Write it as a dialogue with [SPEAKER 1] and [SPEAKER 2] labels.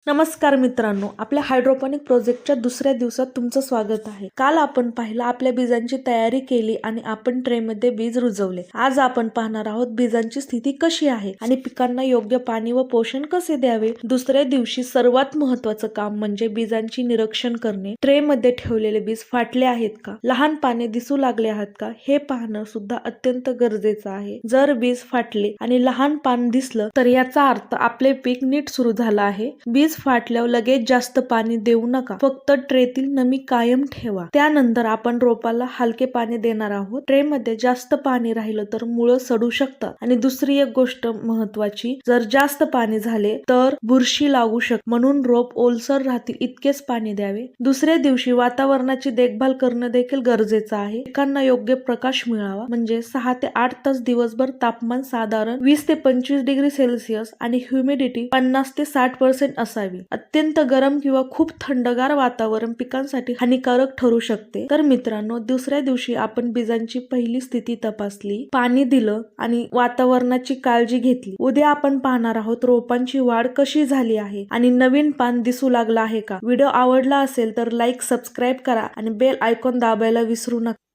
[SPEAKER 1] नमस्कार मित्रांनो, आपल्या हायड्रोपोनिक प्रोजेक्टच्या दुसऱ्या दिवसात तुमचं स्वागत आहे. काल आपण पाहिलं आपल्या बीजांची तयारी केली आणि आपण ट्रेमध्ये बीज रुजवले. आज आपण पाहणार आहोत बीजांची स्थिती कशी आहे आणि पिकांना योग्य पाणी व पोषण कसे द्यावे. दुसऱ्या दिवशी सर्वात महत्त्वाचं काम म्हणजे बीजांची निरीक्षण करणे. ट्रेमध्ये ठेवलेले बीज फाटले आहेत का, लहान पाने दिसू लागले आहेत का, हे पाहणं सुद्धा अत्यंत गरजेचं आहे. जर बीज फाटले आणि लहान पान दिसलं तर याचा अर्थ आपले पीक नीट सुरू झालं आहे. बीज फाटल्यावर लगेच जास्त पाणी देऊ नका, फक्त ट्रेतील नमी कायम ठेवा. त्यानंतर आपण रोपाला हलके पाणी देणार आहोत. ट्रेमध्ये जास्त पाणी राहिलं तर मुळं सडू शकतात आणि दुसरी एक गोष्ट महत्वाची, जर जास्त पाणी झाले तर बुरशी लागू शकते, म्हणून रोप ओलसर राहतील इतकेच पाणी द्यावे. दुसऱ्या दिवशी वातावरणाची देखभाल करणं देखील गरजेचं आहे. पिकांना योग्य प्रकाश मिळावा, म्हणजे 6 ते 8 तास दिवसभर तापमान साधारण 20 ते 25 डिग्री सेल्सिअस आणि ह्युमिडिटी 50 ते 60% असावी. अत्यंत गरम किंवा खूप थंडगार वातावरण पिकांसाठी हानिकारक ठरू शकते. तर मित्रांनो, दुसऱ्या दिवशी आपण बीजांची पहिली स्थिती तपासली, पाणी दिलं आणि वातावरणाची काळजी घेतली. उद्या आपण पाहणार आहोत रोपांची वाढ कशी झाली आहे आणि नवीन पान दिसू लागला आहे का. व्हिडिओ आवडला असेल तर लाईक, सबस्क्राईब करा आणि बेल आयकॉन दाबायला विसरू नका.